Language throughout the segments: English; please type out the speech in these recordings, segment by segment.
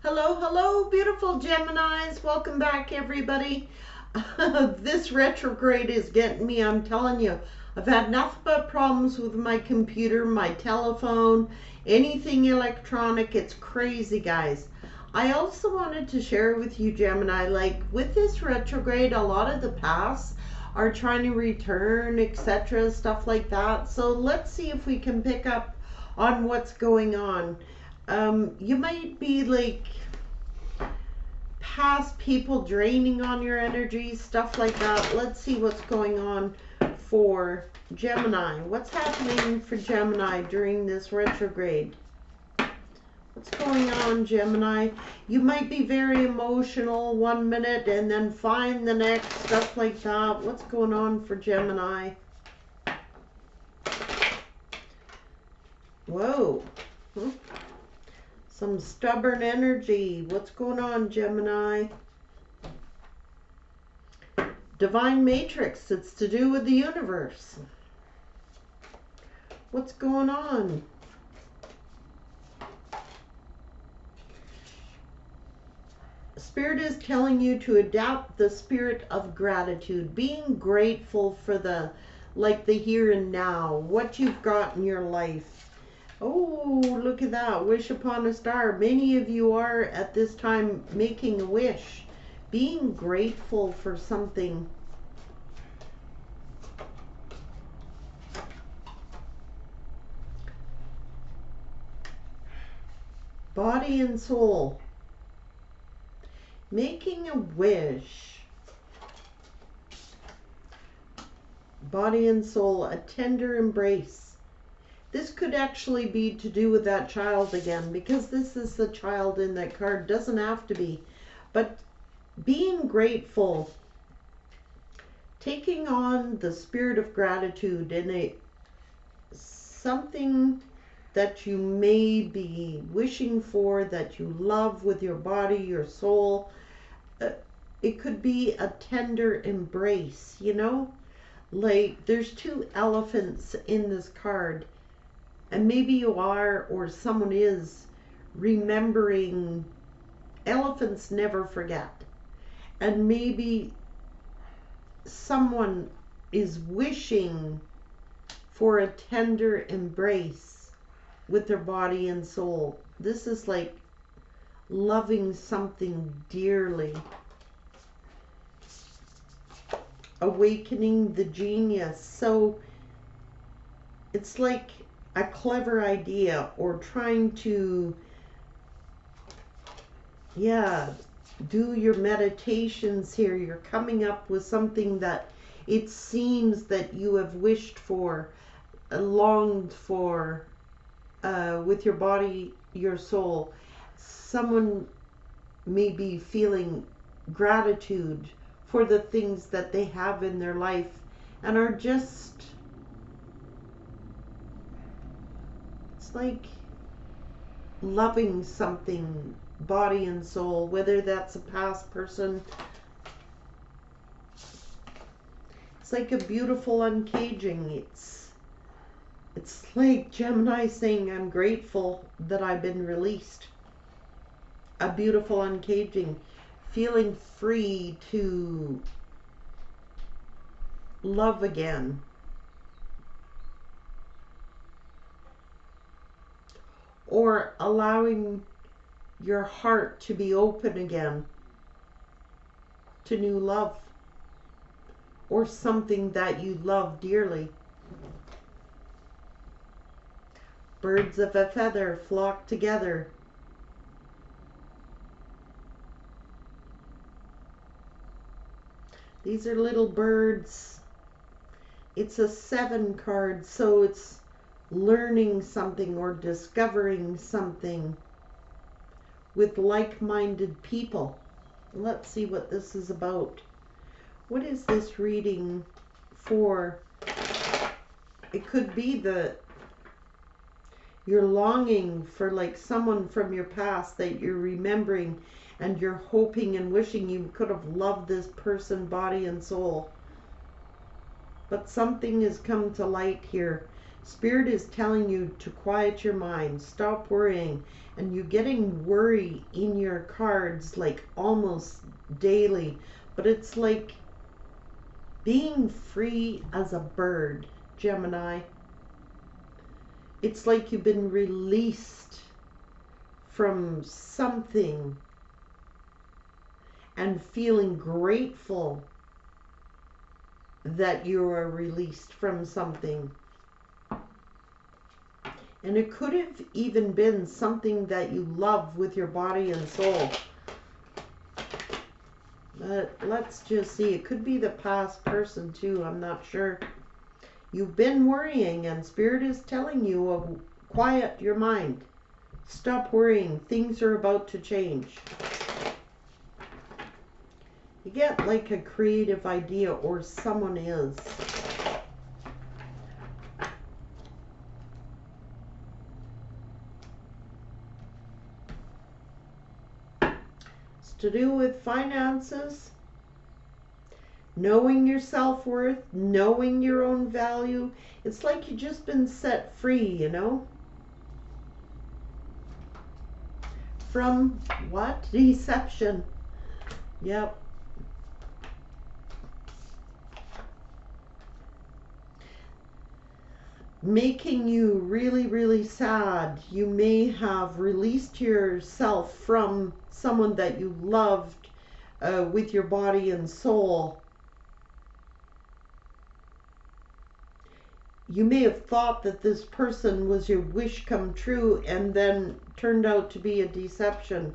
Hello, hello, beautiful Geminis. Welcome back, everybody. This retrograde is getting me, I'm telling you. I've had nothing but problems with my computer, my telephone, anything electronic. It's crazy, guys. I also wanted to share with you, Gemini, like with this retrograde, a lot of the past are trying to return, etc., stuff like that. So let's see if we can pick up on what's going on. You might be like past people draining on your energy, stuff like that. Let's see what's going on for Gemini. What's happening for Gemini during this retrograde? What's going on, Gemini? You might be very emotional one minute and then fine the next, stuff like that. What's going on for Gemini? Whoa. Some stubborn energy. What's going on, Gemini? Divine Matrix. It's to do with the universe. What's going on? Spirit is telling you to adapt the spirit of gratitude, being grateful for the here and now, what you've got in your life. Oh, look at that. Wish upon a star. Many of you are at this time making a wish, being grateful for something. Body and soul. Making a wish. Body and soul, a tender embrace. This could actually be to do with that child again, because this is the child in that card. Doesn't have to be. But being grateful, taking on the spirit of gratitude in something that you may be wishing for, that you love with your body, your soul. It could be a tender embrace, you know? Like there's two elephants in this card. And maybe you are, or someone is, remembering. Elephants never forget. And maybe someone is wishing for a tender embrace with their body and soul. This is like loving something dearly. Awakening the genius. So it's like a clever idea, or trying to, do your meditations here. You're coming up with something that it seems that you have wished for, longed for, with your body, your soul. Someone may be feeling gratitude for the things that they have in their life and are just, it's like loving something, body and soul, whether that's a past person. It's like a beautiful uncaging. It's like Gemini saying, I'm grateful that I've been released. A beautiful uncaging, feeling free to love again. Or allowing your heart to be open again to new love, or something that you love dearly. Birds of a feather flock together. These are little birds. It's a 7 card, so it's learning something or discovering something with like-minded people. Let's see what this is about. What is this reading for? It could be that you're longing for like someone from your past that you're remembering, and you're hoping and wishing you could have loved this person body and soul. But something has come to light here. Spirit is telling you to quiet your mind, stop worrying, and you're getting worry in your cards like almost daily, but it's like being free as a bird, Gemini. It's like you've been released from something and feeling grateful that you are released from something. And it could have even been something that you love with your body and soul. But let's just see. It could be the past person too. I'm not sure. You've been worrying and Spirit is telling you of quiet your mind. Stop worrying. Things are about to change. You get like a creative idea, or someone is. It's to do with finances, knowing your self-worth, knowing your own value. It's like you've just been set free, you know? From what? Deception. Yep. Making you really, really sad. You may have released yourself from someone that you loved with your body and soul. You may have thought that this person was your wish come true and then turned out to be a deception.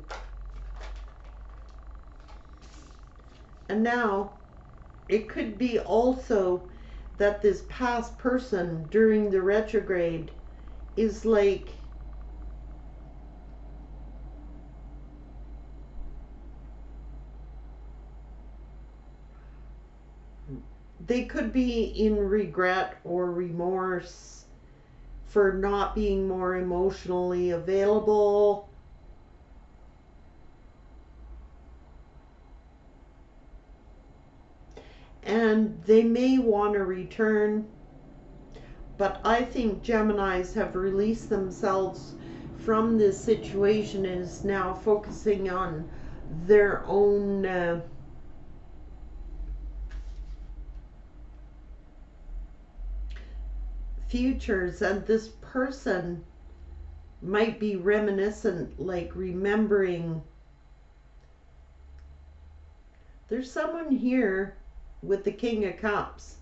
And now it could be also that this past person during the retrograde is like they could be in regret or remorse for not being more emotionally available. And they may want to return, but I think Geminis have released themselves from this situation and is now focusing on their own futures. And this person might be reminiscent, like remembering. There's someone here with the King of Cups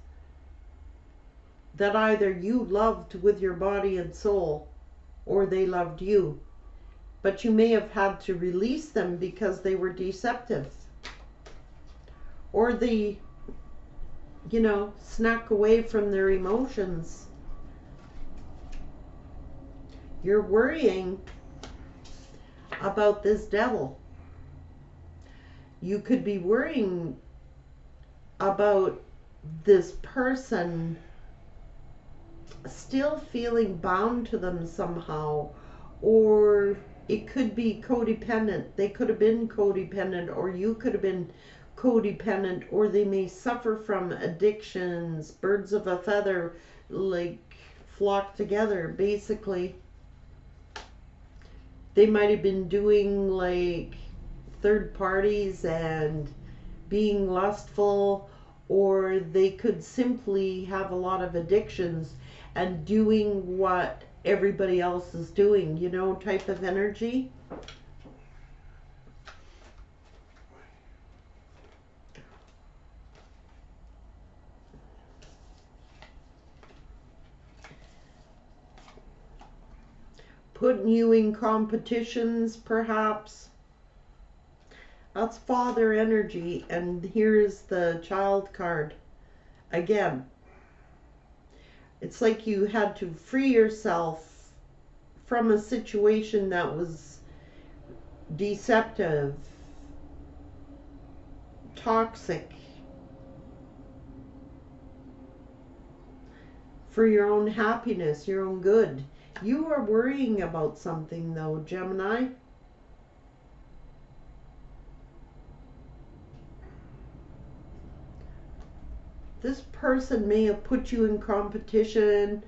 that either you loved with your body and soul or they loved you, but you may have had to release them because they were deceptive, or they, you know, snuck away from their emotions. You're worrying about this devil. You could be worrying about this person still feeling bound to them somehow, or it could be codependent. They could have been codependent, or you could have been codependent, or they may suffer from addictions. Birds of a feather like flock together, basically. They might have been doing like third parties and being lustful, or they could simply have a lot of addictions and doing what everybody else is doing, you know, type of energy. Putting you in competitions, perhaps. That's father energy, and here's the child card again. It's like you had to free yourself from a situation that was deceptive, toxic, for your own happiness, your own good. You are worrying about something though, Gemini. This person may have put you in competition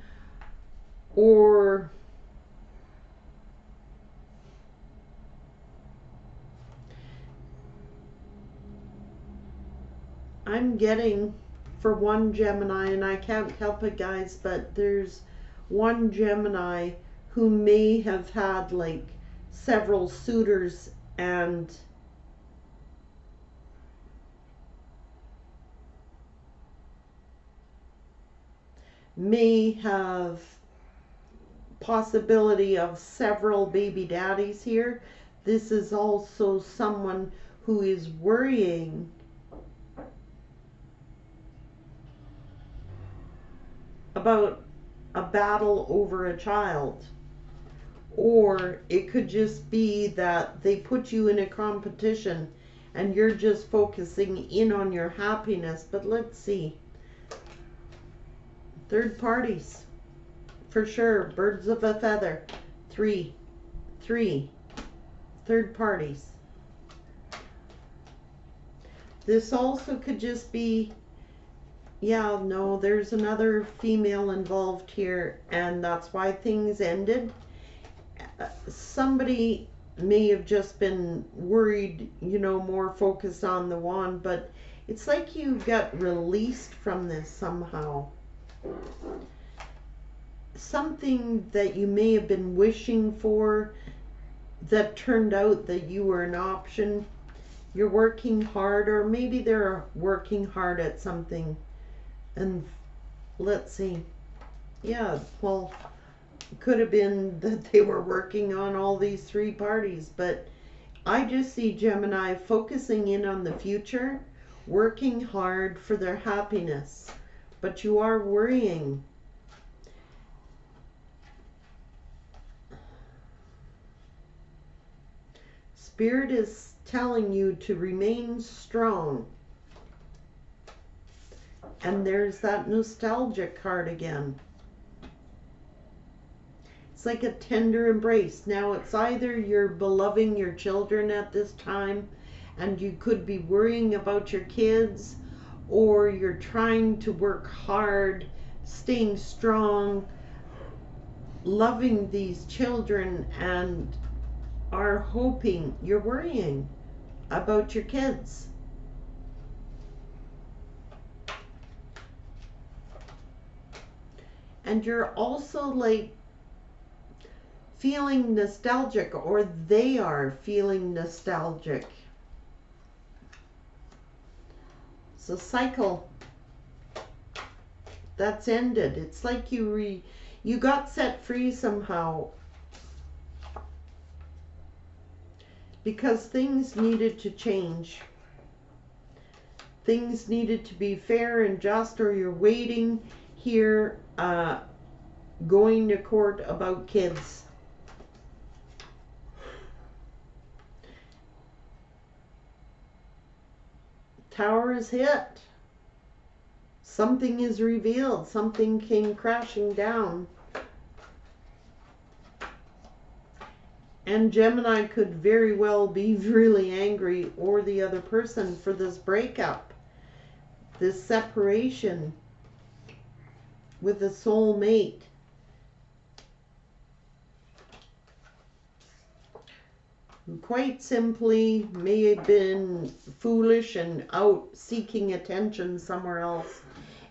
Or I'm getting, for one Gemini, and I can't help it, guys, but there's one Gemini who may have had like several suitors and may have possibility of several baby daddies here. This is also someone who is worrying about a battle over a child. Or it could just be that they put you in a competition and you're just focusing in on your happiness. But let's see. Third parties. For sure. Birds of a feather. Three. Third parties. This also could just be, yeah, no, there's another female involved here, and that's why things ended. Somebody may have just been worried, you know, more focused on the wand, but it's like you got released from this somehow. Something that you may have been wishing for that turned out that you were an option. You're working hard, or maybe they're working hard at something. And let's see. Yeah, well, could have been that they were working on all these three parties, but I just see Gemini focusing in on the future, working hard for their happiness, but you are worrying. Spirit is telling you to remain strong. And there's that nostalgic card again. It's like a tender embrace. Now it's either you're beloving your children at this time and you could be worrying about your kids, or you're trying to work hard, staying strong, loving these children, and are hoping. You're worrying about your kids. And you're also like feeling nostalgic, or they are feeling nostalgic. It's a cycle that's ended. It's like you got set free somehow, because things needed to change. Things needed to be fair and just, or you're waiting here, going to court about kids. Tower is hit. Something is revealed. Something came crashing down. And Gemini could very well be really angry, or the other person, for this breakup, this separation with a soulmate. Who quite simply may have been foolish and out seeking attention somewhere else.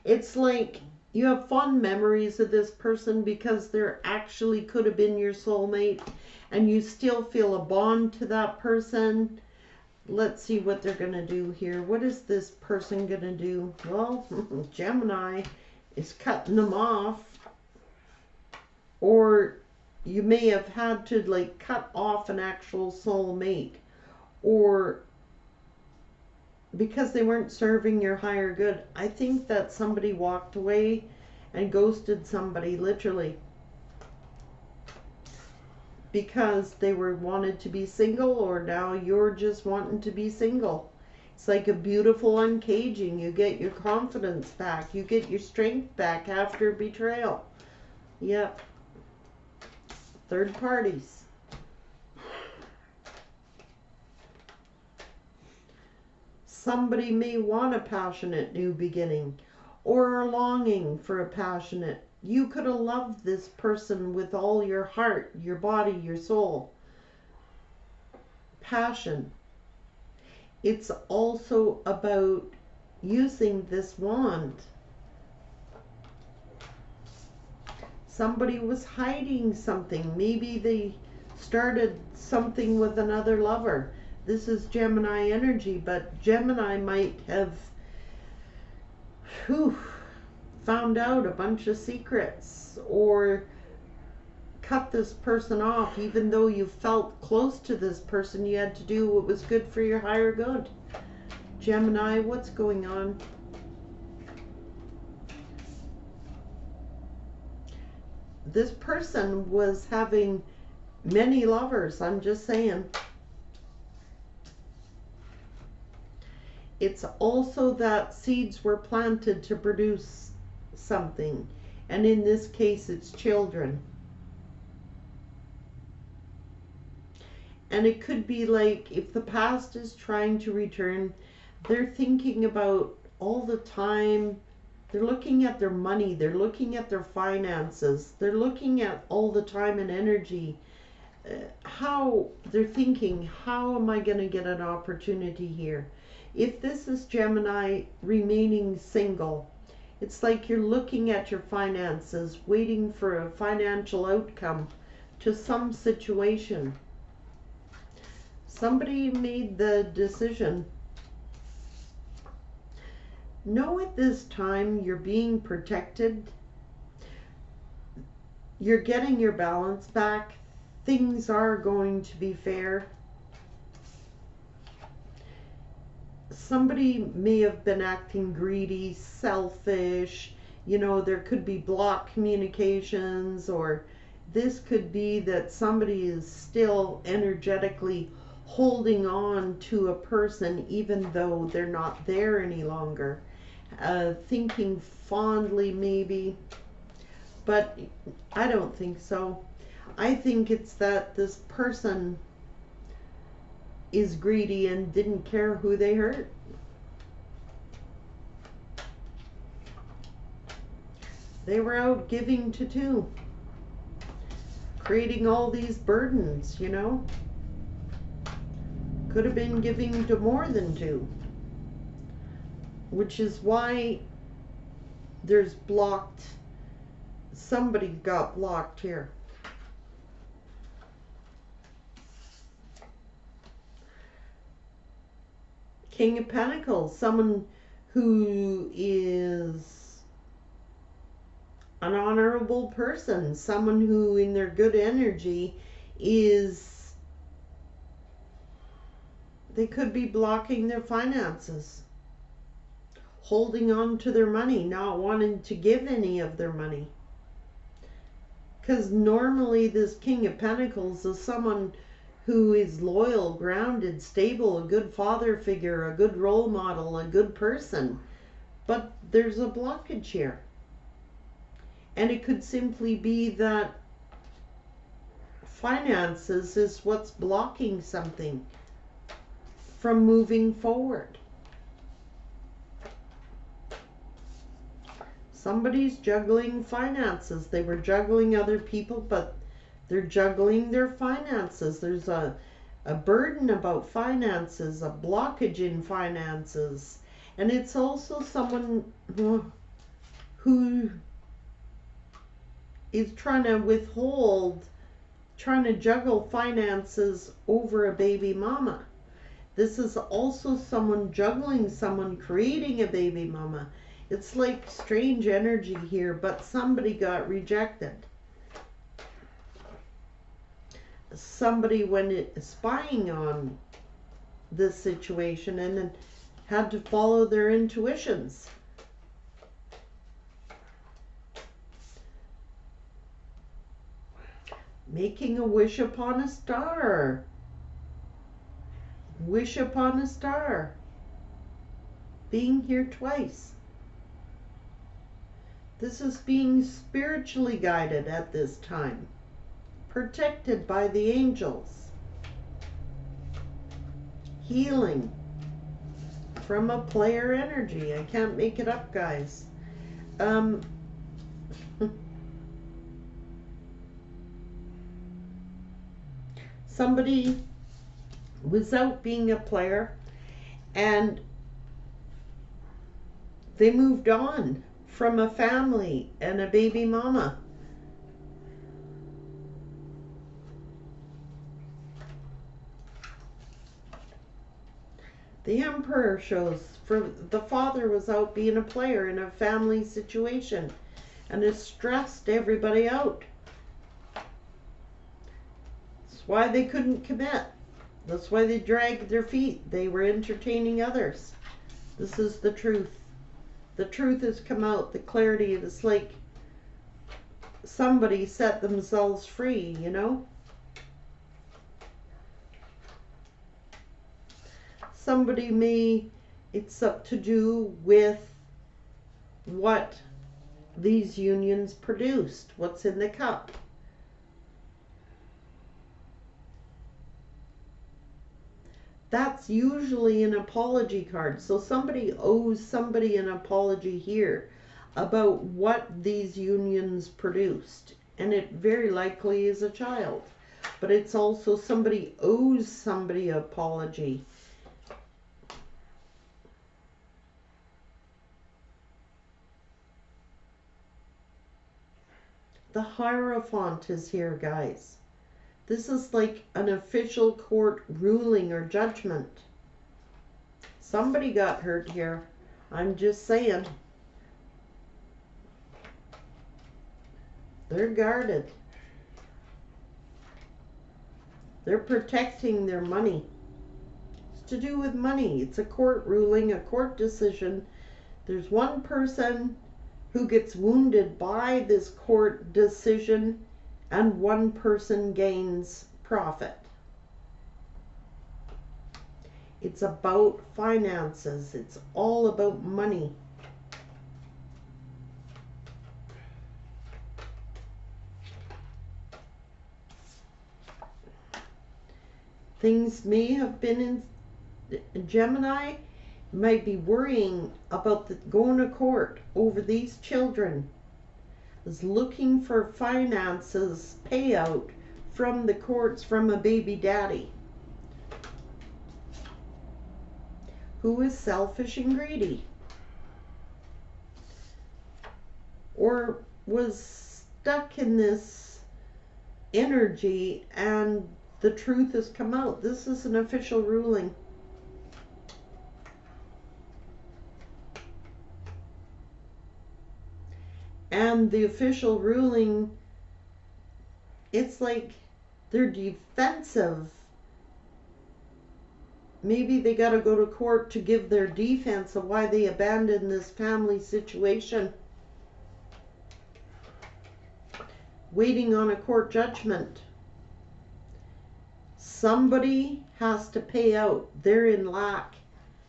It's like you have fond memories of this person because there actually could have been your soulmate, and you still feel a bond to that person. Let's see what they're going to do here. What is this person going to do? Well, Gemini is cutting them off. Or you may have had to like cut off an actual soulmate, or because they weren't serving your higher good. I think that somebody walked away and ghosted somebody, literally, because they wanted to be single, or now you're just wanting to be single. It's like a beautiful uncaging. You get your confidence back. You get your strength back after betrayal. Yep. Third parties. Somebody may want a passionate new beginning, or are longing for a passionate You could have loved this person with all your heart, your body, your soul, passion. It's also about using this wand. Somebody was hiding something. Maybe they started something with another lover. This is Gemini energy, but Gemini might have found out a bunch of secrets or cut this person off. Even though you felt close to this person, you had to do what was good for your higher good. Gemini, what's going on? This person was having many lovers, I'm just saying. It's also that seeds were planted to produce something. And in this case, it's children. And it could be like, if the past is trying to return, they're thinking about all the time. They're looking at their money. They're looking at their finances. They're looking at all the time and energy. How they're thinking, how am I going to get an opportunity here? If this is Gemini remaining single, it's like you're looking at your finances, waiting for a financial outcome to some situation. Somebody made the decision. Know at this time you're being protected. You're getting your balance back. Things are going to be fair. Somebody may have been acting greedy, selfish. You know, there could be blocked communications, or this could be that somebody is still energetically holding on to a person even though they're not there any longer. Thinking fondly maybe, but I don't think so. I think it's that this person is greedy and didn't care who they hurt. They were out giving to two, creating all these burdens, you know. Could have been giving to more than two, which is why there's blocked. Somebody got blocked here. King of Pentacles, someone who is an honorable person, someone who in their good energy is, they could be blocking their finances, holding on to their money, not wanting to give any of their money. Because normally this King of Pentacles is someone who is loyal, grounded, stable, a good father figure, a good role model, a good person. But there's a blockage here. And it could simply be that finances is what's blocking something from moving forward. Somebody's juggling finances. They were juggling other people, but they're juggling their finances. There's a burden about finances, a blockage in finances. And it's also someone who is trying to withhold, trying to juggle finances over a baby mama. This is also someone juggling someone creating a baby mama. It's like strange energy here, but somebody got rejected. Somebody went spying on this situation and then had to follow their intuitions. Making a wish upon a star. Wish upon a star. Being here twice. This is being spiritually guided at this time. Protected by the angels. Healing from a player energy. I can't make it up, guys. Somebody was out being a player and they moved on from a family and a baby mama. The Emperor shows for the father was out being a player in a family situation and it stressed everybody out. That's why they couldn't commit. That's why they dragged their feet. They were entertaining others. This is the truth. The truth has come out. The clarity. It's like somebody set themselves free, you know? Somebody may, it's up to do with what these unions produced, what's in the cup. That's usually an apology card. So somebody owes somebody an apology here about what these unions produced. And it very likely is a child. But it's also somebody owes somebody an apology. The Hierophant is here, guys. This is like an official court ruling or judgment. Somebody got hurt here. I'm just saying. They're guarded. They're protecting their money. It's to do with money. It's a court ruling, a court decision. There's one person who gets wounded by this court decision and one person gains profit. It's about finances. It's all about money. Things may have been in Gemini, might be worrying about going to court over these children, is looking for finances payout from the courts from a baby daddy who is selfish and greedy or was stuck in this energy and the truth has come out. This is an official ruling. And the official ruling, it's like they're defensive. Maybe they got to go to court to give their defense of why they abandoned this family situation. Waiting on a court judgment. Somebody has to pay out. They're in lack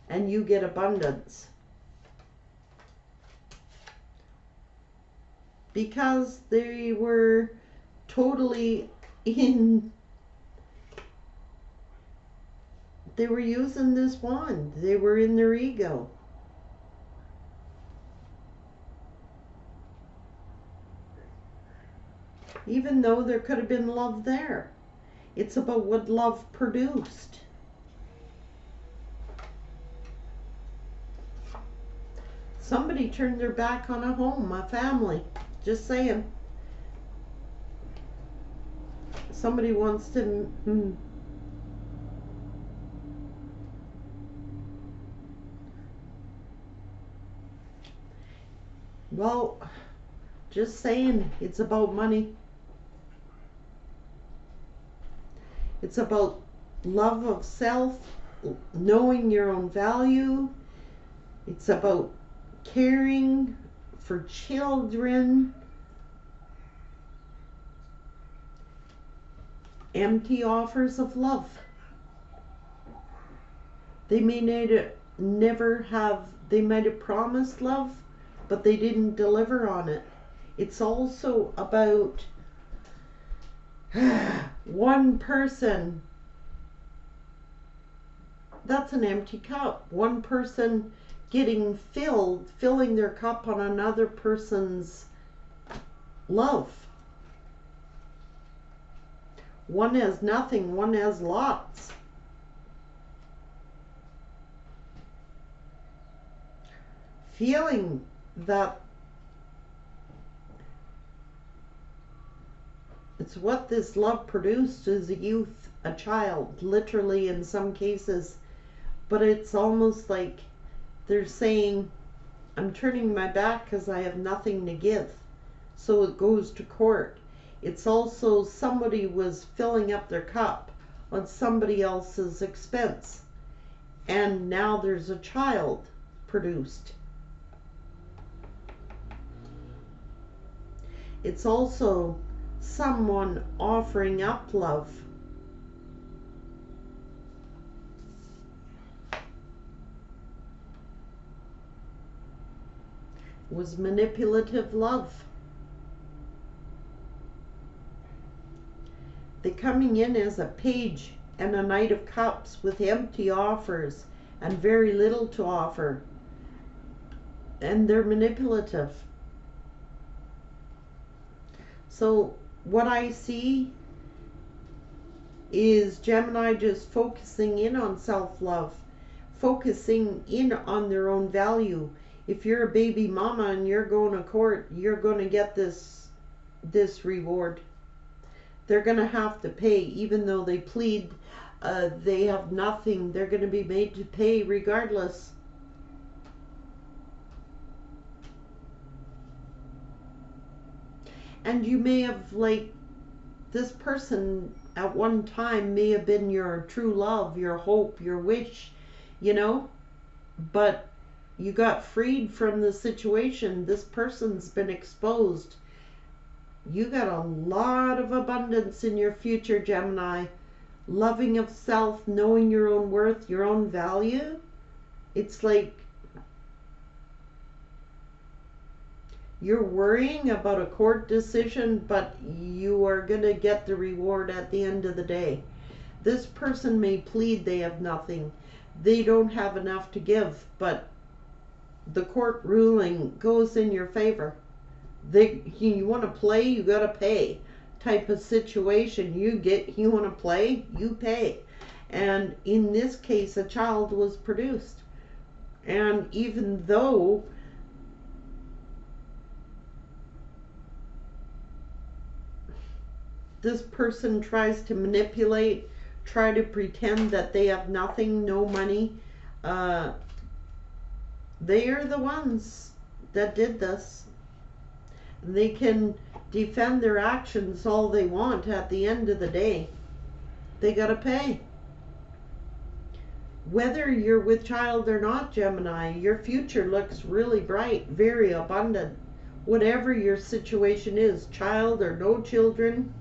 and you get abundance. Because they were totally in, they were using this wand. They were in their ego. Even though there could have been love there. It's about what love produced. Somebody turned their back on a home, a family. Just saying. Somebody wants to... Well, just saying, it's about money. It's about love of self, knowing your own value. It's about caring for children. Empty offers of love. They may never have, they might have promised love, but they didn't deliver on it. It's also about one person. That's an empty cup. One person getting filling their cup on another person's love. One has nothing, one has lots. Feeling that it's what this love produced as a youth, a child, literally in some cases. But it's almost like they're saying, I'm turning my back because I have nothing to give. So it goes to court. It's also somebody was filling up their cup on somebody else's expense. And now there's a child produced. It's also someone offering up love. It was manipulative love. They're coming in as a page and a Knight of Cups with empty offers and very little to offer. And they're manipulative. So what I see is Gemini just focusing in on self-love, focusing in on their own value. If you're a baby mama and you're going to court, you're going to get this reward. They're going to have to pay, even though they plead, they have nothing. They're going to be made to pay regardless. And you may have, like, this person at one time may have been your true love, your hope, your wish, you know, but you got freed from the situation. This person's been exposed. You got a lot of abundance in your future, Gemini. Loving of self, knowing your own worth, your own value. It's like you're worrying about a court decision, but you are going to get the reward at the end of the day. This person may plead they have nothing. They don't have enough to give, but the court ruling goes in your favor. You want to play, you got to pay type of situation. You want to play, you pay. And in this case, a child was produced. And even though this person tries to manipulate, try to pretend that they have nothing, no money, they are the ones that did this. They can defend their actions all they want. At the end of the day, they gotta pay. Whether you're with child or not, Gemini, your future looks really bright, very abundant. Whatever your situation is, child or no children,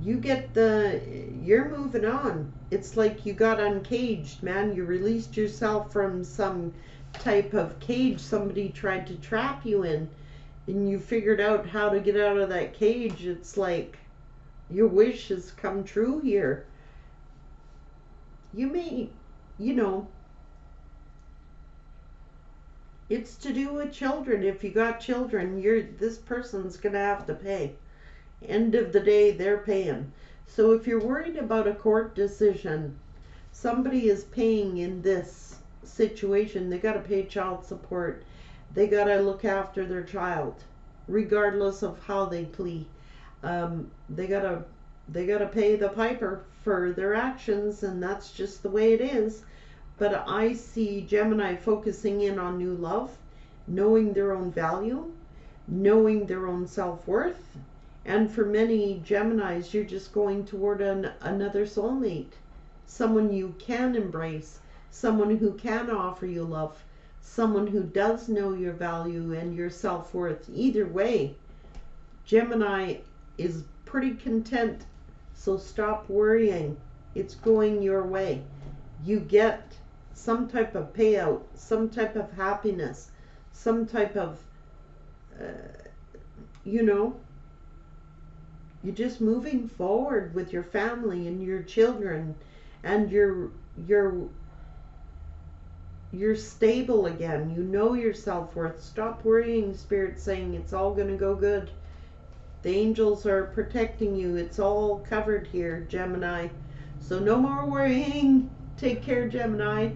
you're moving on. It's like you got uncaged, man. You released yourself from some type of cage somebody tried to trap you in, and you figured out how to get out of that cage. It's like your wish has come true here. You may, it's to do with children. If you got children, this person's gonna have to pay. End of the day, they're paying. So if you're worried about a court decision, somebody is paying in this situation. They got to pay child support. They got to look after their child, regardless of how they plea. They got to pay the piper for their actions, and that's just the way it is. But I see Gemini focusing in on new love, knowing their own value, knowing their own self-worth. And for many Geminis, you're just going toward another soulmate, someone you can embrace, someone who can offer you love, someone who does know your value and your self-worth. Either way, Gemini is pretty content, so stop worrying. It's going your way. You get some type of payout, some type of happiness, some type of, you're just moving forward with your family and your children, and you're stable again. You know your self-worth. Stop worrying, Spirit saying it's all going to go good. The angels are protecting you. It's all covered here, Gemini. So no more worrying. Take care, Gemini.